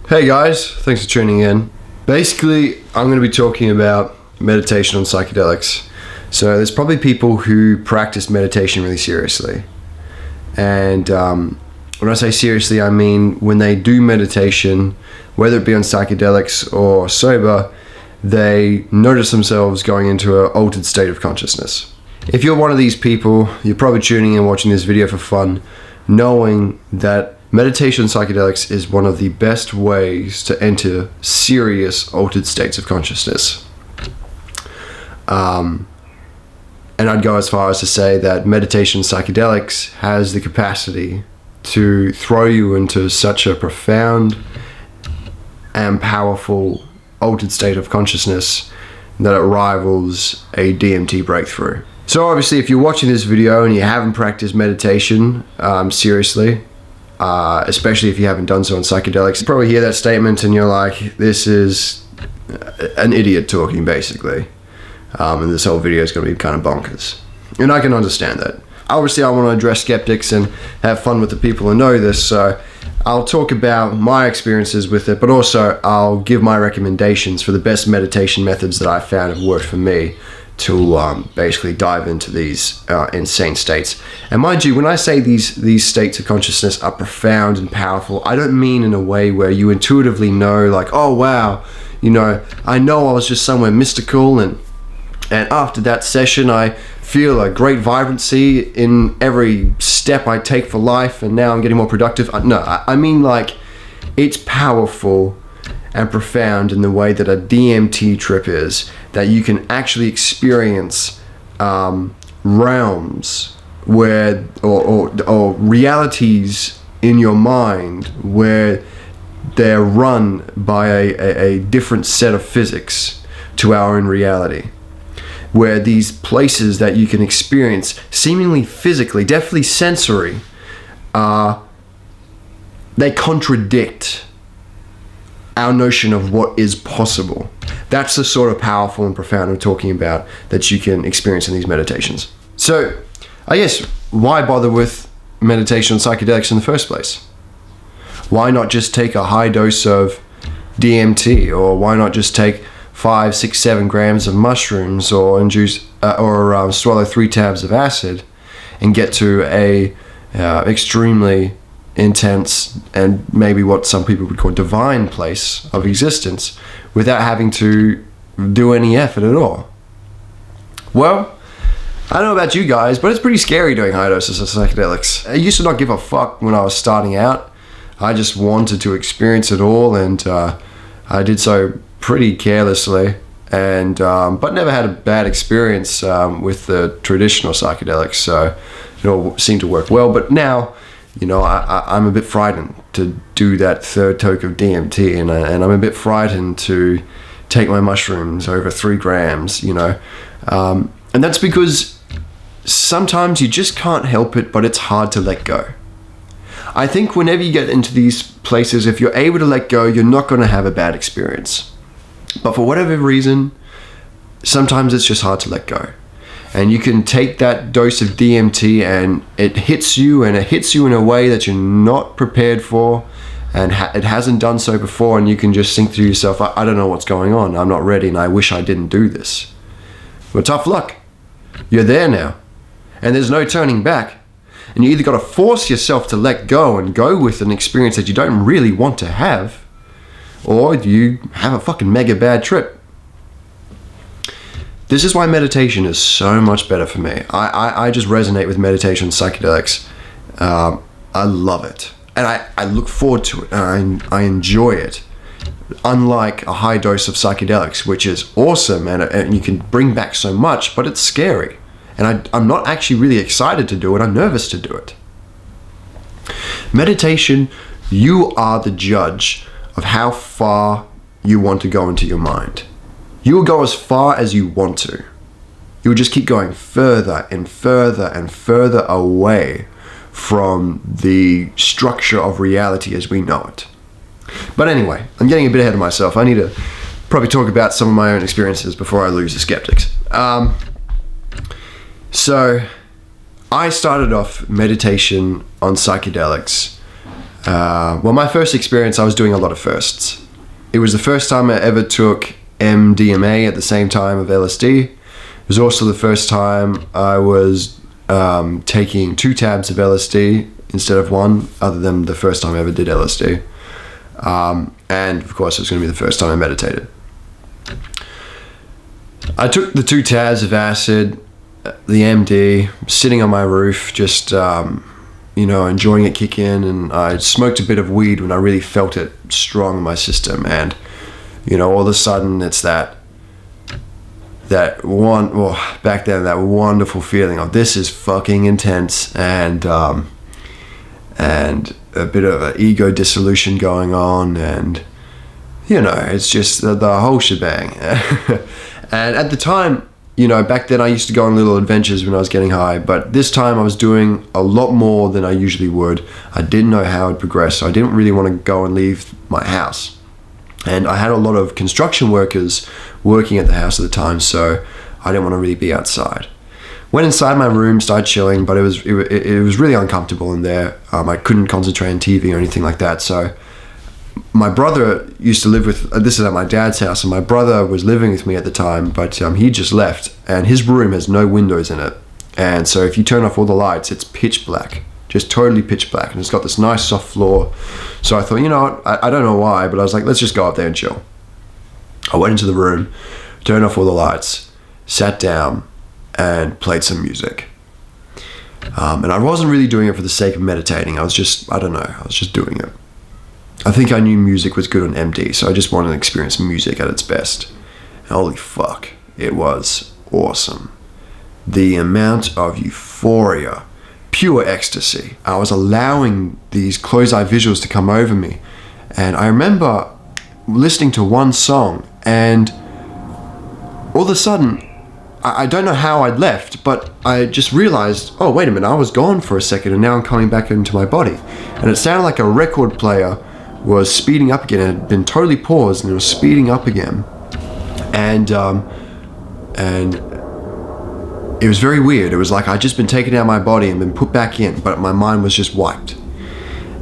Hey guys, thanks for tuning in. Basically, I'm going to be talking about meditation on psychedelics. So there's probably people who practice meditation really seriously. And when I say seriously, I mean when they do meditation, whether it be on psychedelics or sober, they notice themselves going into an altered state of consciousness. If you're one of these people, you're probably tuning in watching this video for fun, knowing that meditation on psychedelics is one of the best ways to enter serious altered states of consciousness. And I'd go as far as to say that meditation on psychedelics has the capacity to throw you into such a profound and powerful altered state of consciousness that it rivals a DMT breakthrough. So obviously, if you're watching this video and you haven't practiced meditation seriously, especially if you haven't done so on psychedelics, you probably hear that statement and you're like, this is an idiot talking, basically. And this whole video is going to be kind of bonkers. And I can understand that. Obviously, I want to address skeptics and have fun with the people who know this, so I'll talk about my experiences with it, but also I'll give my recommendations for the best meditation methods that I found have worked for me to basically dive into these insane states. And mind you, when I say these states of consciousness are profound and powerful, I don't mean in a way where you intuitively know, like, oh wow, you know, I know I was just somewhere mystical, and after that session I feel a great vibrancy in every step I take for life, and now I'm getting more productive. No, I mean, like, it's powerful and profound in the way that a DMT trip is, that you can actually experience realms where, or realities in your mind where they're run by a different set of physics to our own reality, where these places that you can experience seemingly physically, definitely sensory, they contradict our notion of what is possible. That's the sort of powerful and profound I'm talking about that you can experience in these meditations. So, I guess, why bother with meditation on psychedelics in the first place? Why not just take a high dose of DMT, or why not just take 5, 6, 7 grams of mushrooms, or swallow 3 tabs of acid and get to a extremely intense and maybe what some people would call divine place of existence without having to do any effort at all? Well, I don't know about you guys, but it's pretty scary doing high doses of psychedelics. I used to not give a fuck when I was starting out. I just wanted to experience it all, and I did so pretty carelessly, and but never had a bad experience with the traditional psychedelics, so it all seemed to work well. But now, you know, I'm a bit frightened to do that third toke of DMT, and I'm a bit frightened to take my mushrooms over 3 grams, you know. And that's because sometimes you just can't help it, but it's hard to let go. I think whenever you get into these places, if you're able to let go, you're not going to have a bad experience. But for whatever reason, sometimes it's just hard to let go. And you can take that dose of DMT and it hits you, and it hits you in a way that you're not prepared for, and it hasn't done so before, and you can just think to yourself, I don't know what's going on, I'm not ready, and I wish I didn't do this. Well, tough luck. You're there now, and there's no turning back. And you either got to force yourself to let go and go with an experience that you don't really want to have, or you have a fucking mega bad trip. This is why meditation is so much better for me. I just resonate with meditation and psychedelics. I love it. And I look forward to it. And I enjoy it. Unlike a high dose of psychedelics, which is awesome and you can bring back so much, but it's scary. And I'm not actually really excited to do it. I'm nervous to do it. Meditation, you are the judge of how far you want to go into your mind. You will go as far as you want to. You will just keep going further and further and further away from the structure of reality as we know it. But anyway, I'm getting a bit ahead of myself. I need to probably talk about some of my own experiences before I lose the skeptics. So I started off meditation on psychedelics Well, my first experience, I was doing a lot of firsts. It was the first time I ever took MDMA at the same time of LSD. It was also the first time I was taking 2 tabs of LSD instead of 1, other than the first time I ever did LSD. And of course, it was going to be the first time I meditated. I took the 2 tabs of acid, the MD, sitting on my roof, just enjoying it kick in, and I smoked a bit of weed when I really felt it strong in my system, and all of a sudden it's that back then, that wonderful feeling of this is fucking intense, and a bit of an ego dissolution going on, and it's just the whole shebang. And at the time, back then I used to go on little adventures when I was getting high, but this time I was doing a lot more than I usually would. I didn't know how it'd progress, so I didn't really want to go and leave my house. And I had a lot of construction workers working at the house at the time, so I didn't want to really be outside. Went inside my room, started chilling, but it was really uncomfortable in there. I couldn't concentrate on TV or anything like that, so my brother used to live with, this is at my dad's house, and my brother was living with me at the time, but he just left, and his room has no windows in it, and so if you turn off all the lights, it's pitch black, just totally pitch black, and it's got this nice soft floor. So I thought, what, I don't know why, but I was like, let's just go up there and chill. I went into the room, turned off all the lights, sat down, and played some music. And I wasn't really doing it for the sake of meditating. I was just doing it. I think I knew music was good on MD, so I just wanted to experience music at its best. And holy fuck, it was awesome. The amount of euphoria, pure ecstasy. I was allowing these closed-eye visuals to come over me. And I remember listening to one song, and all of a sudden, I don't know how I'd left, but I just realized, oh, wait a minute, I was gone for a second, and now I'm coming back into my body. And it sounded like a record player was speeding up again. It had been totally paused, and it was speeding up again. And it was very weird. It was like I'd just been taken out of my body and been put back in, but my mind was just wiped.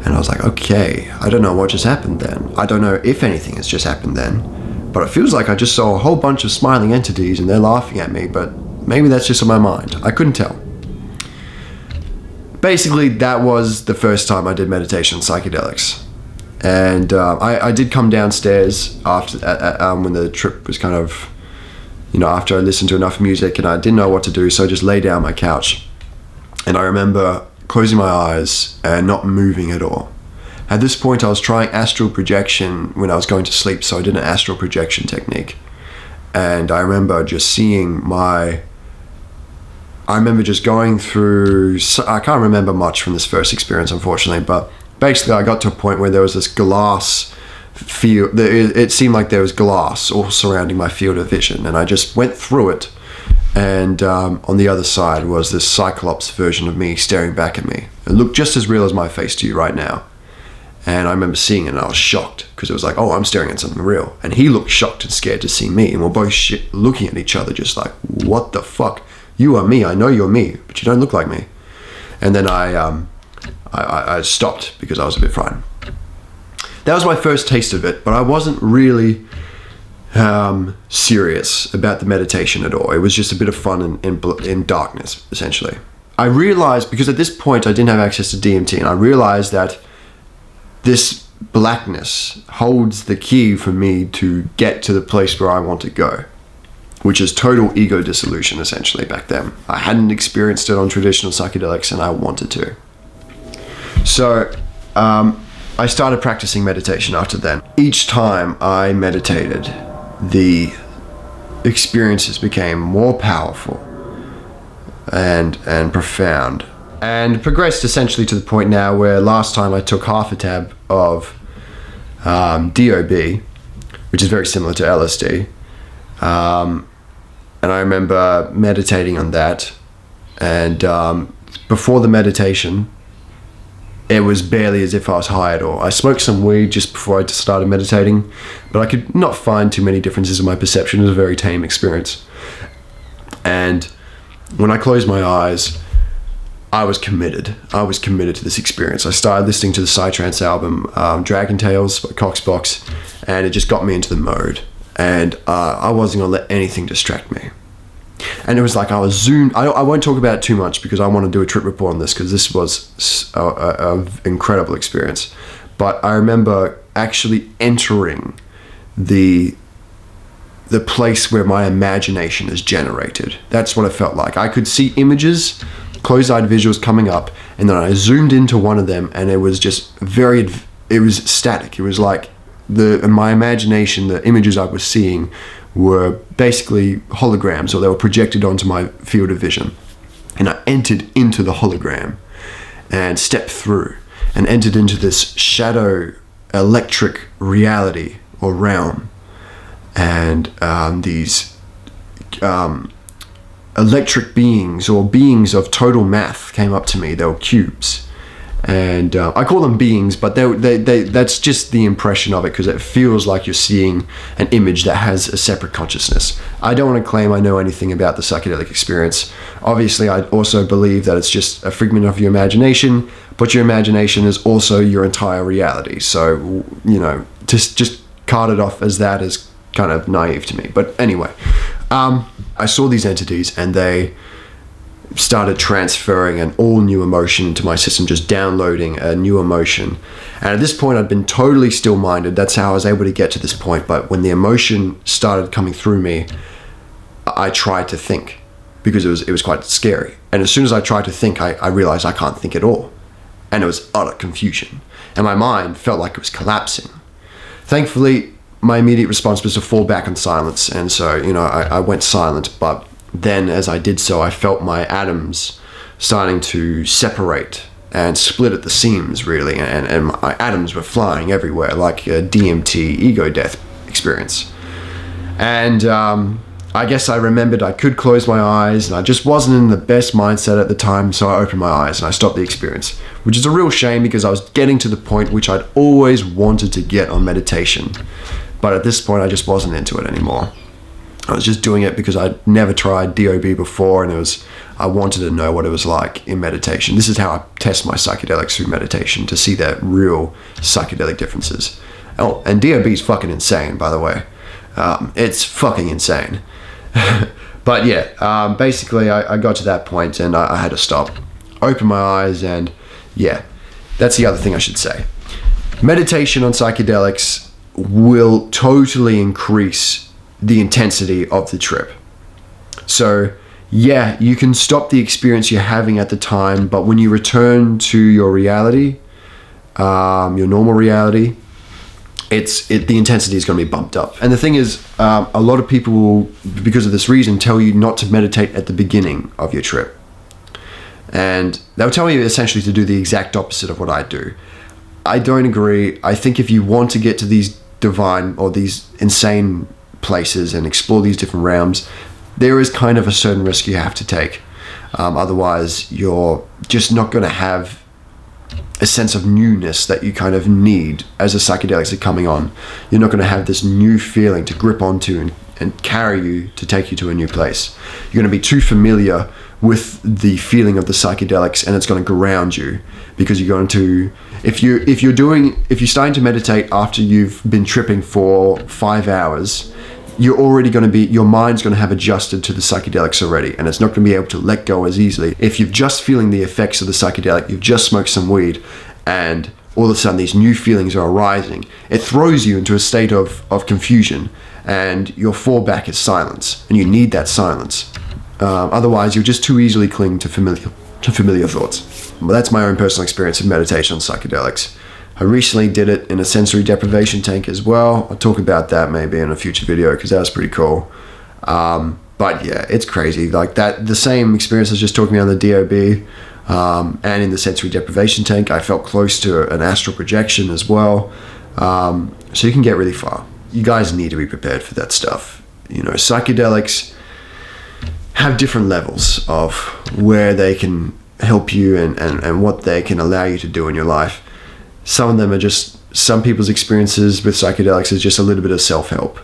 And I was like, okay, I don't know what just happened then. I don't know if anything has just happened then, but it feels like I just saw a whole bunch of smiling entities and they're laughing at me, but maybe that's just in my mind. I couldn't tell. Basically, that was the first time I did meditation psychedelics. And I did come downstairs after when the trip was kind of, after I listened to enough music, and I didn't know what to do, so I just lay down on my couch. And I remember closing my eyes and not moving at all. At this point, I was trying astral projection when I was going to sleep, so I did an astral projection technique. And I remember just just going through, I can't remember much from this first experience, unfortunately, but basically I got to a point where there was this glass field. It seemed like there was glass all surrounding my field of vision, and I just went through it, and on the other side was this Cyclops version of me staring back at me. It looked just as real as my face to you right now. And I remember seeing it, and I was shocked, because it was like, oh, I'm staring at something real. And he looked shocked and scared to see me, and we're both looking at each other just like, what the fuck? You are me, I know you're me, but you don't look like me. And then I stopped because I was a bit frightened. That was my first taste of it, but I wasn't really serious about the meditation at all. It was just a bit of fun in darkness, essentially. I realized, because at this point I didn't have access to DMT, and I realized that this blackness holds the key for me to get to the place where I want to go, which is total ego dissolution, essentially, back then. I hadn't experienced it on traditional psychedelics, and I wanted to. So I started practicing meditation after then. Each time I meditated, the experiences became more powerful and profound, and progressed essentially to the point now where last time I took half a tab of DOB, which is very similar to LSD, and I remember meditating on that, and before the meditation, it was barely as if I was high at all. I smoked some weed just before I started meditating, but I could not find too many differences in my perception. It was a very tame experience. And when I closed my eyes, I was committed. I was committed to this experience. I started listening to the Psytrance album, Dragon Tales by Coxbox, and it just got me into the mode. And I wasn't going to let anything distract me. And it was like I was zoomed. I won't talk about it too much because I want to do a trip report on this, because this was an incredible experience. But I remember actually entering the place where my imagination is generated. That's what it felt like. I could see images, closed-eyed visuals coming up, and then I zoomed into one of them, and it was just it was static. It was like my imagination, the images I was seeing were basically holograms, or they were projected onto my field of vision. And I entered into the hologram and stepped through and entered into this shadow electric reality or realm. And these electric beings, or beings of total math, came up to me. They were cubes. And I call them beings, but that's just the impression of it, because it feels like you're seeing an image that has a separate consciousness. I don't want to claim I know anything about the psychedelic experience. Obviously, I also believe that it's just a figment of your imagination, but your imagination is also your entire reality. So, just cart it off as that is kind of naive to me. But anyway, I saw these entities, and they started transferring an all new emotion into my system, just downloading a new emotion. And at this point, I'd been totally still-minded. That's how I was able to get to this point. But when the emotion started coming through me, I tried to think, because it was quite scary. And as soon as I tried to think, I realized I can't think at all. And it was utter confusion. And my mind felt like it was collapsing. Thankfully, my immediate response was to fall back on silence. And so, I went silent. But then as I did so, I felt my atoms starting to separate and split at the seams, really. And my atoms were flying everywhere, like a DMT ego death experience. And I guess I remembered I could close my eyes, and I just wasn't in the best mindset at the time, so I opened my eyes and I stopped the experience, which is a real shame, because I was getting to the point which I'd always wanted to get on meditation. But at this point, I just wasn't into it anymore. I was just doing it because I'd never tried DOB before, and I wanted to know what it was like in meditation. This is how I test my psychedelics, through meditation, to see the real psychedelic differences. Oh, and DOB is fucking insane, by the way. It's fucking insane. But yeah, basically I got to that point, and I had to stop, open my eyes, and yeah, that's the other thing I should say. Meditation on psychedelics will totally increase the intensity of the trip. So yeah, you can stop the experience you're having at the time, but when you return to your reality, your normal reality, the intensity is going to be bumped up. And the thing is, a lot of people will, because of this reason, tell you not to meditate at the beginning of your trip. And they'll tell you essentially to do the exact opposite of what I do. I don't agree. I think if you want to get to these divine or these insane places and explore these different realms, there is kind of a certain risk you have to take. Otherwise, you're just not going to have a sense of newness that you kind of need as the psychedelics are coming on. You're not going to have this new feeling to grip onto and carry you to take you to a new place. You're going to be too familiar with the feeling of the psychedelics, and it's going to ground you, because you're going to, if you're starting to meditate after you've been tripping for 5 hours, you're already going to be, your mind's going to have adjusted to the psychedelics already, and it's not going to be able to let go as easily. If you're just feeling the effects of the psychedelic, you've just smoked some weed, and all of a sudden these new feelings are arising, it throws you into a state of confusion, and your fallback is silence, and you need that silence. Otherwise, you'll just too easily cling to familiar thoughts. But that's my own personal experience of meditation on psychedelics. I recently did it in a sensory deprivation tank as well. I'll talk about that maybe in a future video, because that was pretty cool. But yeah, it's crazy. Like that, the same experience I was just talking about on the DOB, and in the sensory deprivation tank, I felt close to an astral projection as well. So you can get really far. You guys need to be prepared for that stuff. Psychedelics have different levels of where they can help you and what they can allow you to do in your life. Some of them are just, some people's experiences with psychedelics is just a little bit of self-help,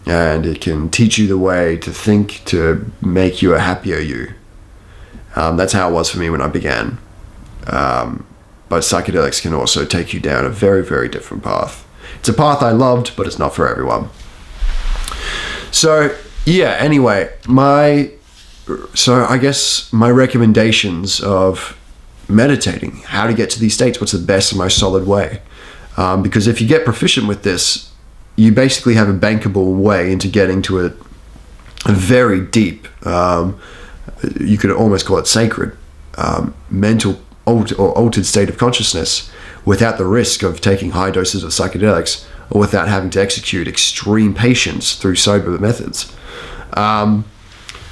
and it can teach you the way to think to make you a happier you. That's how it was for me when I began. But psychedelics can also take you down a very, very different path. It's a path I loved, but it's not for everyone. So yeah, anyway, I guess my recommendations of meditating, how to get to these states, what's the best and most solid way. Because if you get proficient with this, you basically have a bankable way into getting to a very deep, you could almost call it sacred, mental or altered state of consciousness without the risk of taking high doses of psychedelics or without having to execute extreme patience through sober methods.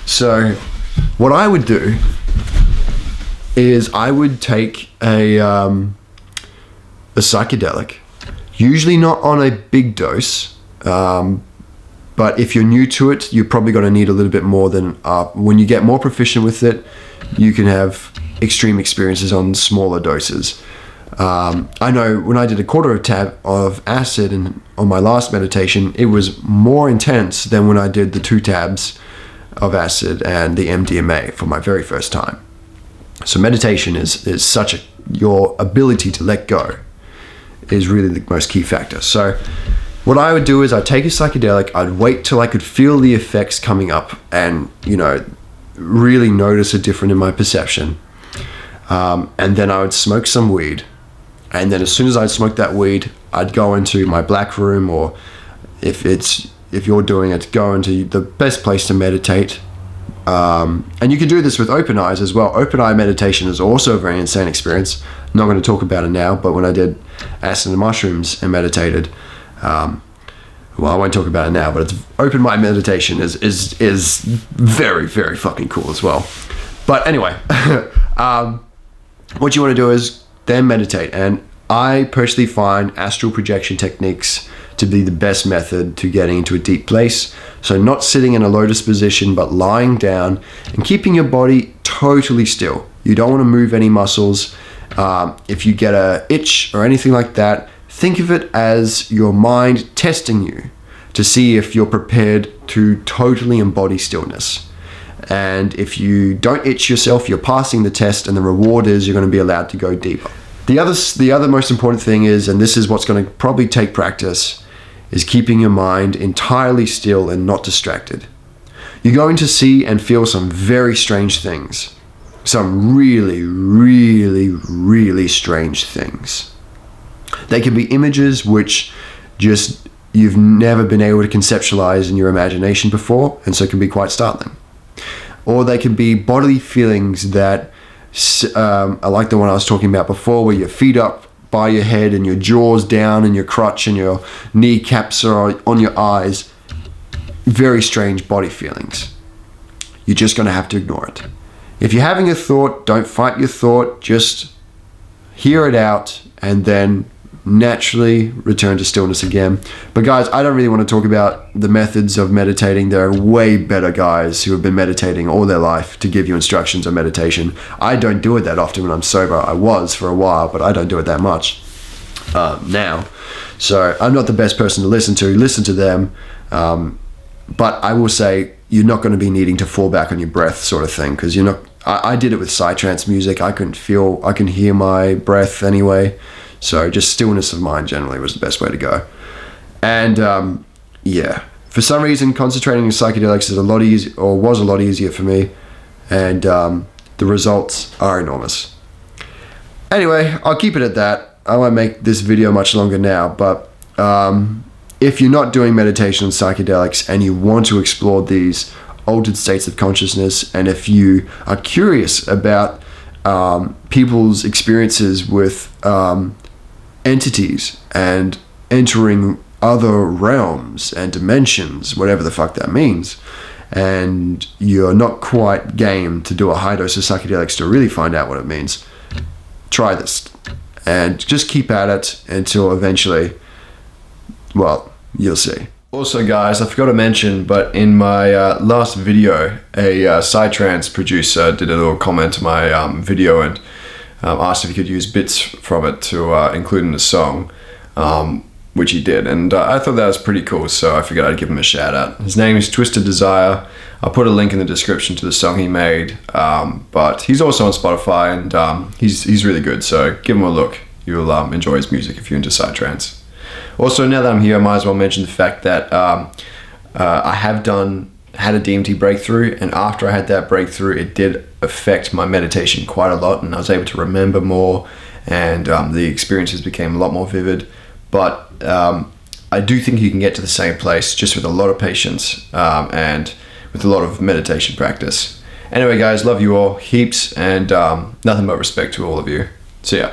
So what I would do is I would take a psychedelic, usually not on a big dose, but if you're new to it, you're probably going to need a little bit more than, when you get more proficient with it, you can have extreme experiences on smaller doses. I know when I did a quarter of tab of acid on my last meditation, it was more intense than when I did the 2 tabs of acid and the MDMA for my very first time. So meditation is such your ability to let go is really the most key factor. So what I would do is I'd take a psychedelic, I'd wait till I could feel the effects coming up and, really notice a difference in my perception. And then I would smoke some weed. And then as soon as I'd smoke that weed, I'd go into my black room, or if you're doing it, go into the best place to meditate. And you can do this with open eyes as well. Open eye meditation is also a very insane experience. I'm not going to talk about it now, but when I did acid and mushrooms and meditated, well, I won't talk about it now, but it's open mind meditation is very, very fucking cool as well. But anyway, what you want to do is then meditate. And I personally find astral projection techniques to be the best method to getting into a deep place. So not sitting in a lotus position, but lying down and keeping your body totally still. You don't want to move any muscles. If you get a itch or anything like that, think of it as your mind testing you to see if you're prepared to totally embody stillness. And if you don't itch yourself, you're passing the test, and the reward is you're going to be allowed to go deeper. The other most important thing is, and this is what's going to probably take practice, is keeping your mind entirely still and not distracted. You're going to see and feel some very strange things. Some really, really, really strange things. They can be images which just you've never been able to conceptualize in your imagination before, and so can be quite startling. Or they can be bodily feelings that are like the one I was talking about before, where your feet up by your head and your jaws down and your crotch and your kneecaps are on your eyes. Very strange body feelings. You're just going to have to ignore it. If you're having a thought, don't fight your thought, just hear it out and then naturally return to stillness again. But guys, I don't really want to talk about the methods of meditating. There are way better guys who have been meditating all their life to give you instructions on meditation. I don't do it that often when I'm sober. I was for a while, but I don't do it that much now. So I'm not the best person to listen to. Listen to them. But I will say you're not going to be needing to fall back on your breath sort of thing, because you're not. I did it with psytrance music. I can hear my breath anyway. So just stillness of mind generally was the best way to go. And yeah, for some reason, concentrating on psychedelics is a lot easier, or was a lot easier for me. And the results are enormous. Anyway, I'll keep it at that. I won't make this video much longer now, but if you're not doing meditation on psychedelics and you want to explore these altered states of consciousness, and if you are curious about people's experiences with entities and entering other realms and dimensions, whatever the fuck that means, and you're not quite game to do a high dose of psychedelics to really find out what it means, try this and just keep at it until eventually, well, you'll see. Also guys, I forgot to mention, but in my last video, a psytrance producer did a little comment to my video and asked if he could use bits from it to include in the song. which he did, and I thought that was pretty cool, so I figured I'd give him a shout out. His name is Twisted Desire. I'll put a link in the description to the song he made, but he's also on Spotify, and he's really good, so give him a look. You'll enjoy his music if you're into psytrance. Also, now that I'm here, I might as well mention the fact that I have had a DMT breakthrough, and after I had that breakthrough, it did affect my meditation quite a lot, and I was able to remember more, and the experiences became a lot more vivid. But I do think you can get to the same place just with a lot of patience and with a lot of meditation practice. Anyway, guys, love you all heaps, and nothing but respect to all of you. See ya.